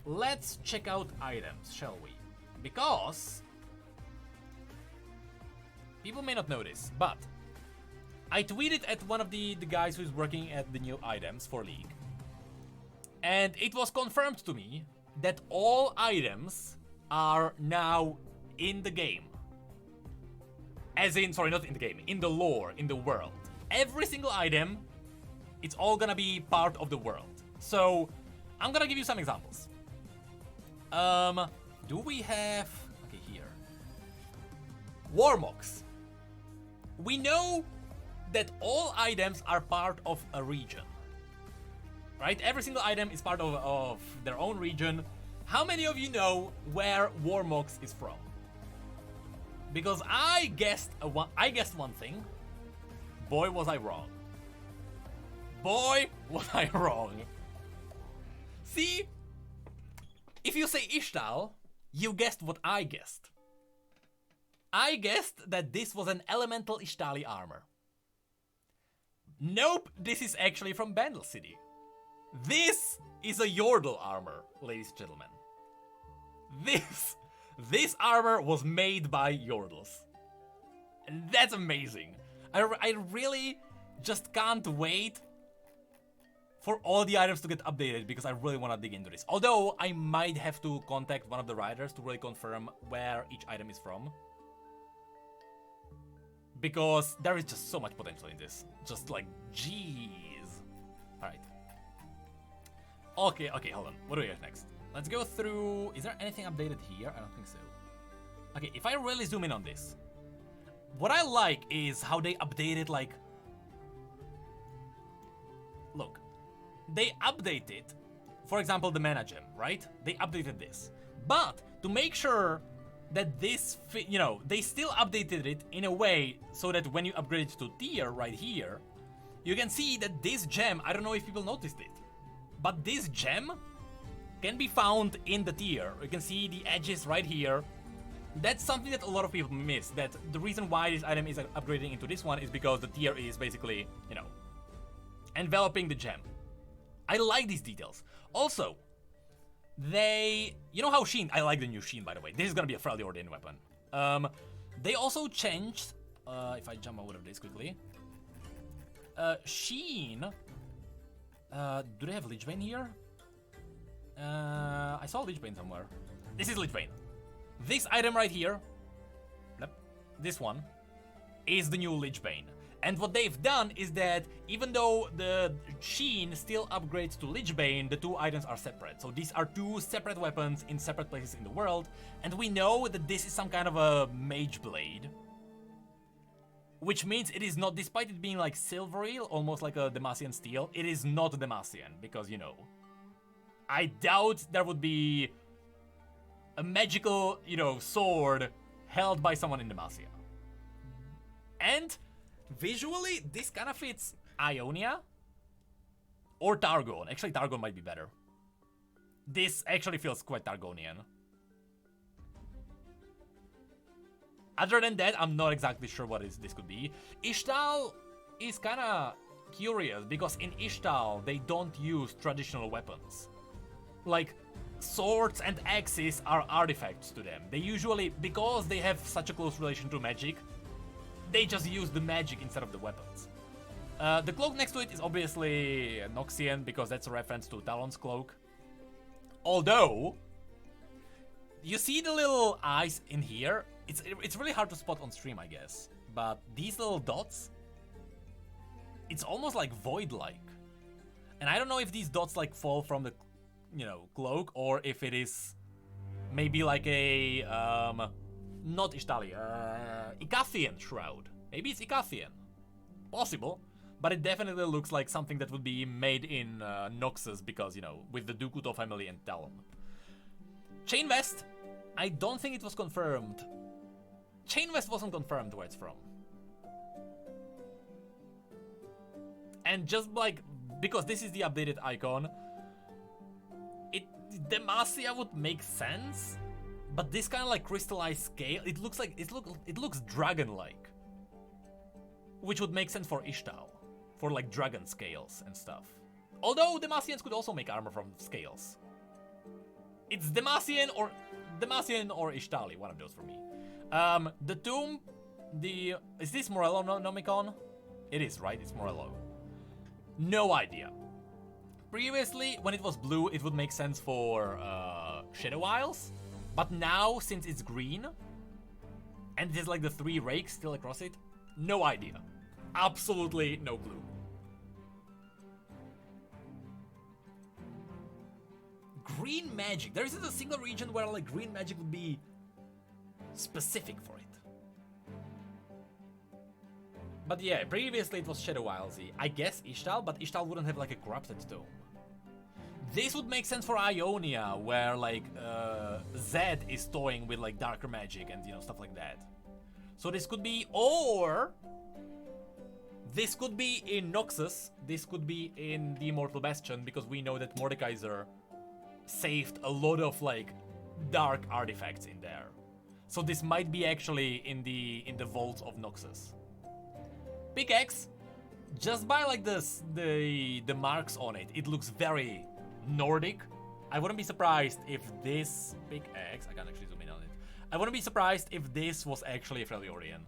let's check out items, shall we? Because people may not know this, but I tweeted at one of the guys who's working at the new items for League, and it was confirmed to me that all items are now in the game. As in, sorry, not in the game, in the lore, in the world. Every single item, it's all gonna be part of the world. So, I'm gonna give you some examples. Do we have... Okay, here. Warmox. We know that all items are part of a region. Right? Every single item is part of their own region. How many of you know where Warmox is from? Because I guessed one thing. Boy, was I wrong. Boy, was I wrong. See? If you say Ishtal, you guessed what I guessed. I guessed that this was an elemental Ishtali armor. Nope, this is actually from Bandle City. This is a Yordle armor, ladies and gentlemen. This armor was made by Yordles. And that's amazing. I really just can't wait for all the items to get updated because I really want to dig into this. Although I might have to contact one of the writers to really confirm where each item is from. Because there is just so much potential in this. Just like, jeez. Alright. Okay, hold on. What do we have next? Let's go through... Is there anything updated here? I don't think so. Okay, if I really zoom in on this. What I like is how they updated, like... Look. They updated, for example, the mana gem, right? They updated this. But to make sure that this, you know, they still updated it in a way so that when you upgrade it to tier right here, you can see that this gem, I don't know if people noticed it, but this gem can be found in the tier. You can see the edges right here. That's something that a lot of people miss, that the reason why this item is upgrading into this one is because the tier is basically, you know, enveloping the gem. I like these details. Also, you know how Sheen, I like the new Sheen, by the way. This is gonna be a fairly ordained weapon. They also changed, if I jump over this quickly. Sheen, do they have Lichbane here? I saw Lichbane somewhere. This is Lichbane. This item right here, this one, is the new Lichbane. And what they've done is that even though the Sheen still upgrades to Lichbane, the two items are separate. So these are two separate weapons in separate places in the world. And we know that this is some kind of a mage blade. Which means it is not, despite it being like silvery, almost like a Demacian steel, it is not Demacian. Because, you know, I doubt there would be a magical, you know, sword held by someone in Demacia. And visually, this kind of fits Ionia or Targon. Actually, Targon might be better. This actually feels quite Targonian. Other than that, I'm not exactly sure what this could be. Ishtal is kind of curious because in Ishtal, they don't use traditional weapons. Like, swords and axes are artifacts to them. They usually, because they have such a close relation to magic, they just use the magic instead of the weapons. The cloak next to it is obviously Noxian because that's a reference to Talon's cloak. Although, you see the little eyes in here? It's really hard to spot on stream, I guess. But these little dots, it's almost like void-like. And I don't know if these dots like fall from the, you know, cloak or if it is maybe like a not Ishtali, Icathian shroud. Maybe it's Icathian. Possible. But it definitely looks like something that would be made in Noxus because, you know, with the Dukuto family and Talon. Chain Vest, I don't think it was confirmed. Chain Vest wasn't confirmed where it's from. And just like, because this is the updated icon, Demacia would make sense. But this kind of like crystallized scale, it looks like, it looks dragon-like. Which would make sense for Ishtal. For like dragon scales and stuff. Although Demacians could also make armor from scales. It's Demacian or Ishtali, one of those for me. The tomb, is this Morello Nomicon? It is, right? It's Morello. No idea. Previously, when it was blue, it would make sense for Shadow Isles, but now, since it's green, and there's like the 3 rakes still across it, no idea. Absolutely no clue. Green magic. There isn't a single region where like green magic would be specific for it. But yeah, previously it was Shadow Isles-y. I guess Ishtal, but Ishtal wouldn't have like a corrupted dome. This would make sense for Ionia, where like Zed is toying with like darker magic and you know stuff like that. So this could be, or this could be in Noxus. This could be in the Immortal Bastion, because we know that Mordekaiser saved a lot of like dark artifacts in there. So this might be actually in the vaults of Noxus. Pickaxe, just by like the marks on it, it looks very Nordic. I wouldn't be surprised if this pickaxe, I can't actually zoom in on it. I wouldn't be surprised if this was actually a Freljordian.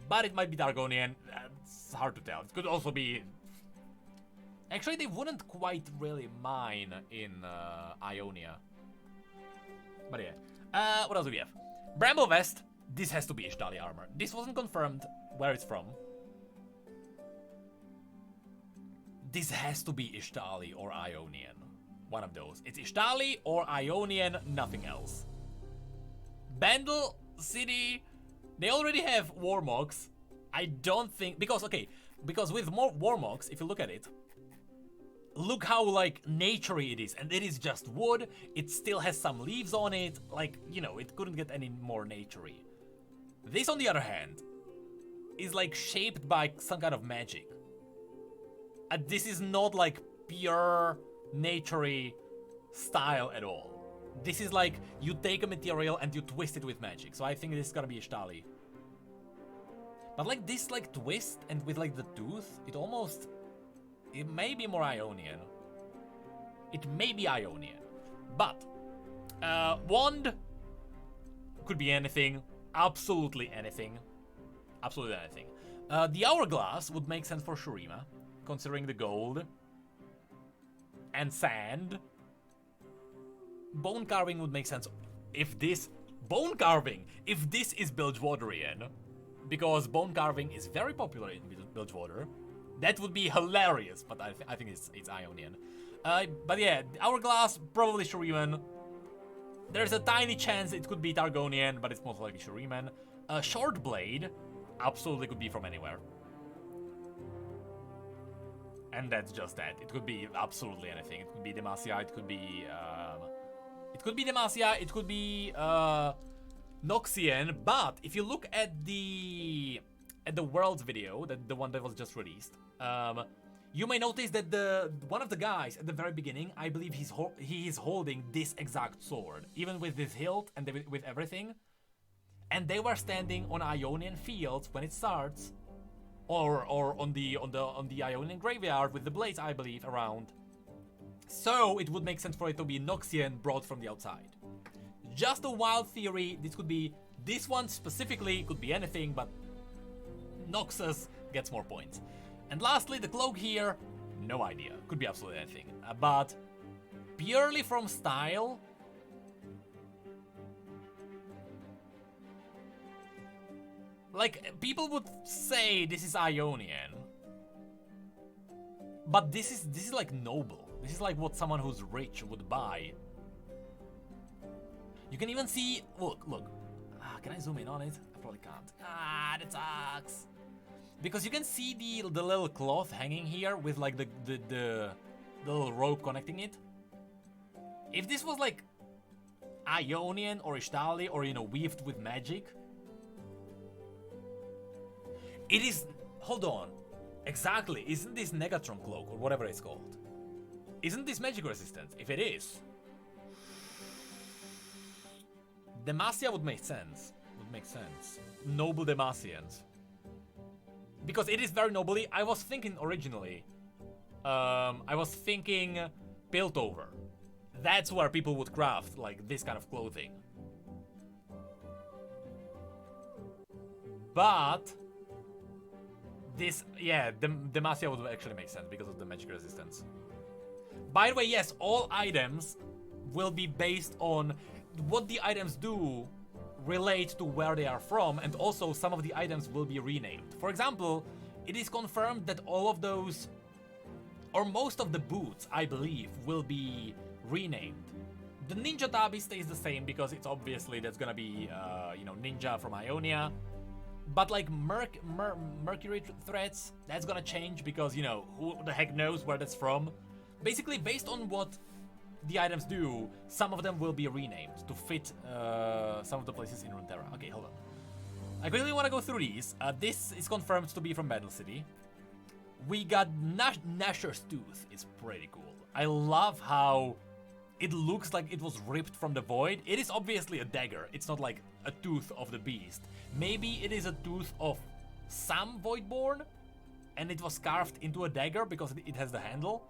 But it might be Targonian, it's hard to tell. It could also be... Actually, they wouldn't quite really mine in Ionia. But yeah. What else do we have? Bramble Vest. This has to be Ishtali armor. This wasn't confirmed where it's from. This has to be Ishtali or Ionian. One of those. It's Ishtali or Ionian, nothing else. Bandle City, they already have Warmogs. I don't think... Because with more Warmogs, if you look at it, look how, like, naturey it is. And it is just wood. It still has some leaves on it. Like, you know, it couldn't get any more naturey. This, on the other hand, is, like, shaped by some kind of magic. This is not, like, pure naturey style at all. This is like, you take a material and you twist it with magic. So I think this is gonna be Ishtali. But, like, this, like, twist and with, like, the tooth, it may be more Ionian. It may be Ionian. But, wand could be anything. Absolutely anything. Absolutely anything. The hourglass would make sense for Shurima, considering the gold. And sand. Bone carving would make sense if this... Bone carving! If this is Bilgewaterian. Because bone carving is very popular in Bilgewater. That would be hilarious, but I think it's Ionian. But yeah, hourglass, probably Shuriman. There's a tiny chance it could be Targonian, but it's most likely Shuriman. Short blade, absolutely could be from anywhere. And that's just that. It could be absolutely anything. It could be Demacia, it could be... it could be Demacia, it could be... Noxian, but if you look at the Worlds video, the one that was just released, you may notice that one of the guys at the very beginning, I believe he is holding this exact sword, even with this hilt and with everything. And they were standing on Ionian fields when it starts, or on the Ionian graveyard with the blades, I believe, around. So it would make sense for it to be Noxian brought from the outside. Just a wild theory. This could be, this one specifically could be anything, but Noxus gets more points. And lastly, the cloak here, no idea. Could be absolutely anything. But purely from style, like, people would say this is Ionian, but this is like noble. This is like what someone who's rich would buy. You can even see, look. Can I zoom in on it? I probably can't. That sucks. Because you can see the little cloth hanging here with like the little rope connecting it. If this was like Ionian or Ishtali or, you know, weaved with magic. It is, hold on. Exactly, isn't this Negatron cloak or whatever it's called? Isn't this magic resistant? If it is, Demacia would make sense. Noble Demacians. Because it is very nobly. I was thinking originally. I was thinking Piltover. That's where people would craft like this kind of clothing. But this, yeah, the Demacia would actually make sense because of the magic resistance. By the way, yes, all items will be based on what the items do relate to where they are from, and also some of the items will be renamed. For example, it is confirmed that all of those, or most of the boots, I believe, will be renamed. The Ninja Tabi stays the same because it's obviously that's gonna be, you know, Ninja from Ionia. But like Mercury threads, that's gonna change because, you know, who the heck knows where that's from. Basically, based on what the items do, some of them will be renamed to fit some of the places in Runeterra. Okay, hold on. I really want to go through these. This is confirmed to be from Battle City. We got Nashor's Tooth. It's pretty cool. I love how it looks like it was ripped from the void. It is obviously a dagger. It's not like a tooth of the beast. Maybe it is a tooth of some Voidborn, and it was carved into a dagger because it has the handle.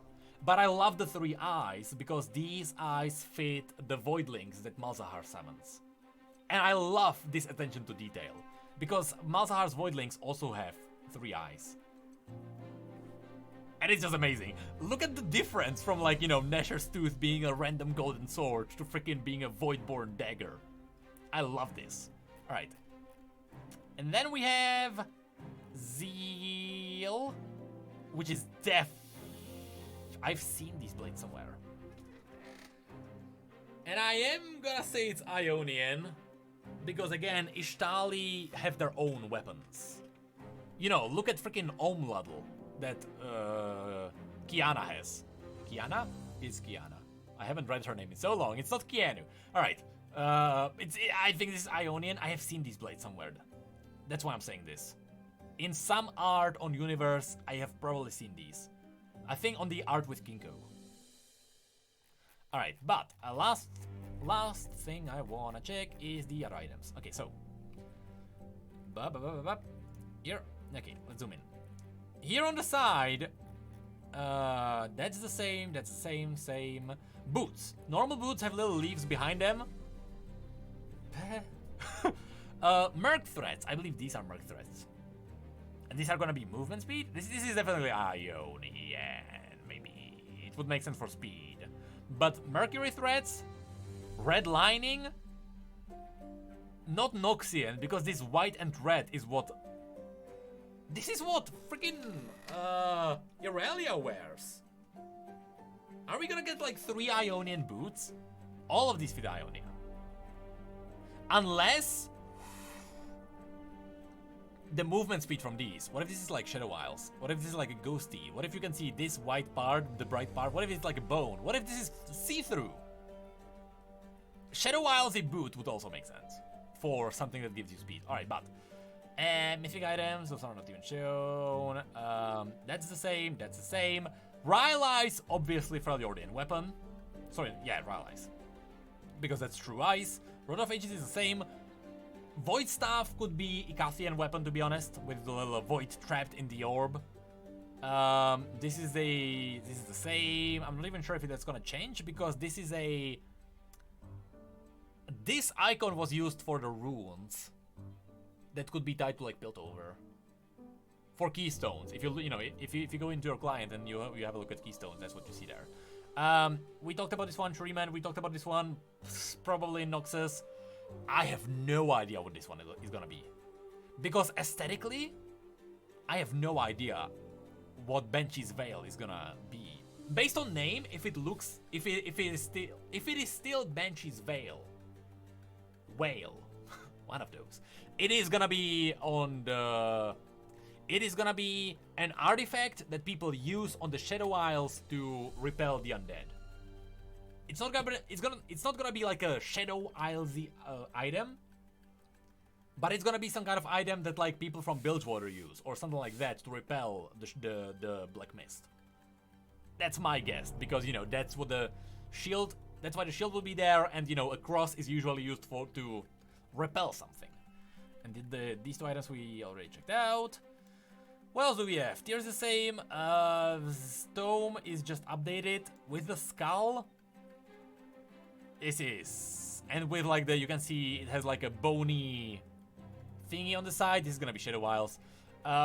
But I love the 3 eyes because these eyes fit the Voidlings that Malzahar summons. And I love this attention to detail because Malzahar's Voidlings also have 3 eyes. And it's just amazing. Look at the difference from, like, you know, Nashor's Tooth being a random golden sword to freaking being a Voidborn dagger. I love this. Alright. And then we have Zeal, which is I've seen these blades somewhere. And I am gonna say it's Ionian, because again, Ishtali have their own weapons. You know, look at freaking Omladl that Kiana has. Kiana? Is Kiana. I haven't read her name in so long. It's not Keanu. Alright. I think this is Ionian. I have seen these blades somewhere. That's why I'm saying this. In some art on Universe, I have probably seen these. I think on the art with Kinko. Alright, but last thing I wanna check is the other items. Okay, so. Here. Okay, let's zoom in. Here on the side, that's the same, same. Boots. Normal boots have little leaves behind them. Merc threads. I believe these are Merc threads. And these are gonna be movement speed? This is definitely Ionian, maybe. It would make sense for speed. But Mercury threads, red lining, not Noxian, because this white and red is what... This is what freaking Irelia wears. Are we gonna get like 3 Ionian boots? All of these fit Ionia. Unless... the movement speed from these. What if this is like Shadow Isles? What if this is like a ghosty? What if you can see this white part, the bright part? What if it's like a bone? What if this is see-through? Shadow Isles-y boot would also make sense for something that gives you speed. Alright, but mythic items, those are not even shown. That's the same, that's the same. Rylai's obviously Freljordian weapon. Sorry, yeah, Rylai's. Because that's true ice. Rod of Ages is the same. Void Staff could be Icathian weapon, to be honest, with the little void trapped in the orb. This is the same. I'm not even sure if that's gonna change because this is a... This icon was used for the runes that could be tied to like Piltover. For keystones. If you go into your client and you have a look at keystones, that's what you see there. We talked about this one, Shuriman. We talked about this one, probably Noxus. I have no idea what this one is gonna be. Because aesthetically, I have no idea what Banshee's Veil is gonna be. Based on name, if it is still Banshee's Veil, Whale, one of those, it is gonna be on the... It is gonna be an artifact that people use on the Shadow Isles to repel the undead. It's not gonna be like a Shadow Isles-y item, but it's gonna be some kind of item that like people from Bilgewater use or something like that to repel the Black Mist. That's my guess because that's what the shield. That's why the shield will be there, and a cross is usually used to repel something. And these 2 items we already checked out. What else do we have? Tears the same. Stone is just updated with the skull. This is. And with like you can see it has like a bony thingy on the side. This is gonna be Shadow Isles.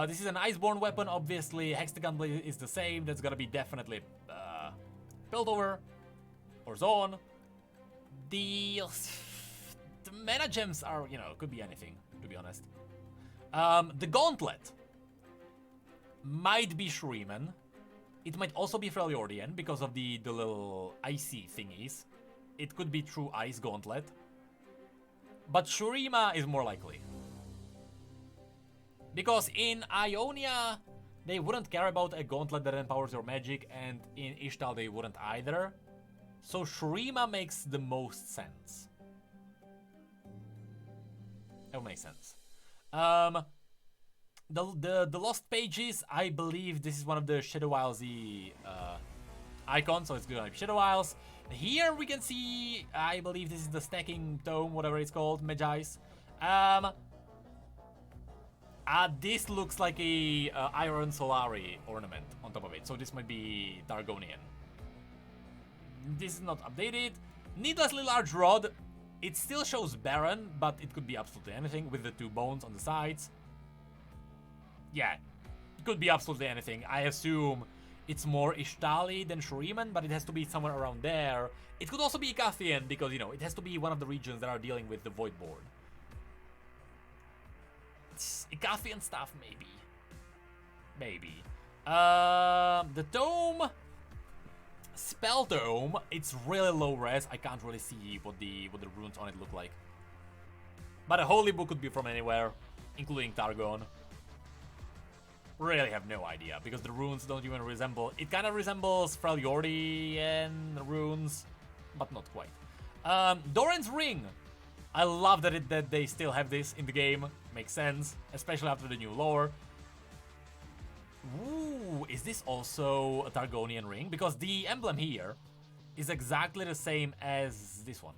This is an Iceborne weapon, obviously. Hexagon Blade is the same. That's gonna be definitely Piltover or Zone. The mana gems are, you know, could be anything, to be honest. The Gauntlet might be Shuriman. It might also be Freljordian because of the little icy thingies. It could be true Ice Gauntlet. But Shurima is more likely. Because in Ionia, they wouldn't care about a gauntlet that empowers your magic, and in Ishtal they wouldn't either. So Shurima makes the most sense. That would make sense. The Lost Pages, I believe this is one of the Shadow Isles-y icons, so it's gonna be Shadow Isles. Here we can see, I believe this is the Stacking Tome, whatever it's called, Magi's. This looks like a Iron Solari ornament on top of it, so this might be Targonian. This is not updated. Needlessly large rod. It still shows Baron, but it could be absolutely anything with the 2 bones on the sides. Yeah, it could be absolutely anything. I assume it's more Ishtali than Shuriman, but it has to be somewhere around there. It could also be Icathian, because, you know, it has to be one of the regions that are dealing with the Voidborn. Icathian stuff, maybe. Maybe. The Tome... Spell Tome, it's really low res. I can't really see what the runes on it look like. But a Holy Book could be from anywhere, including Targon. Really have no idea, because the runes don't even resemble... It kind of resembles Freljordian runes, but not quite. Doran's Ring. I love that they still have this in the game. Makes sense, especially after the new lore. Ooh, is this also a Targonian ring? Because the emblem here is exactly the same as this one.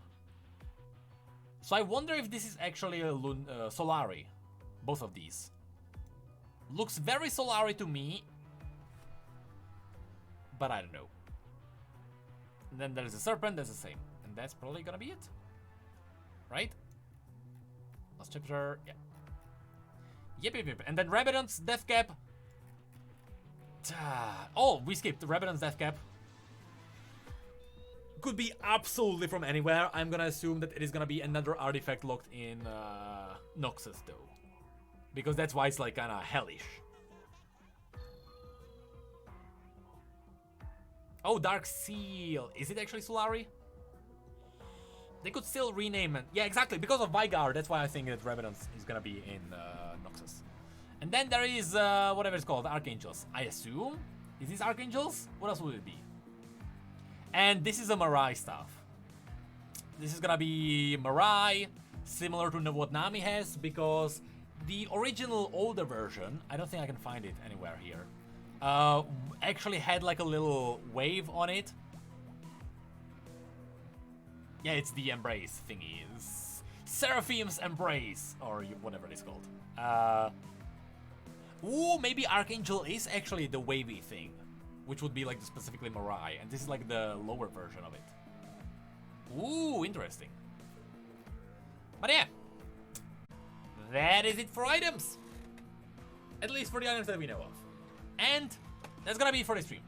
So I wonder if this is actually a Solari. Both of these. Looks very Solari to me. But I don't know. And then there's a serpent, that's the same. And that's probably gonna be it. Right? Last chapter, yeah. Yep. And then Rabadon's Death Cap. Oh, we skipped Rabadon's Death Cap. Could be absolutely from anywhere. I'm gonna assume that it is gonna be another artifact locked in Noxus, though. Because that's why it's like kinda hellish. Oh, Dark Seal. Is it actually Solari? They could still rename it. Yeah, exactly. Because of Vygar, that's why I think that Rabadon is gonna be in Noxus. And then there is, whatever it's called, Archangels. I assume? Is this Archangels? What else would it be? And this is a Marai stuff. This is gonna be Marai, similar to what Nami has, because the original older version, I don't think I can find it anywhere here, actually had like a little wave on it. Yeah, it's the Embrace thingy. It's Seraphim's Embrace, or whatever it's called. Ooh, maybe Archangel is actually the wavy thing, which would be like specifically Marai, and this is like the lower version of it. Ooh, interesting. But yeah, that is it for items. At least for the items that we know of. And that's gonna be it for the stream.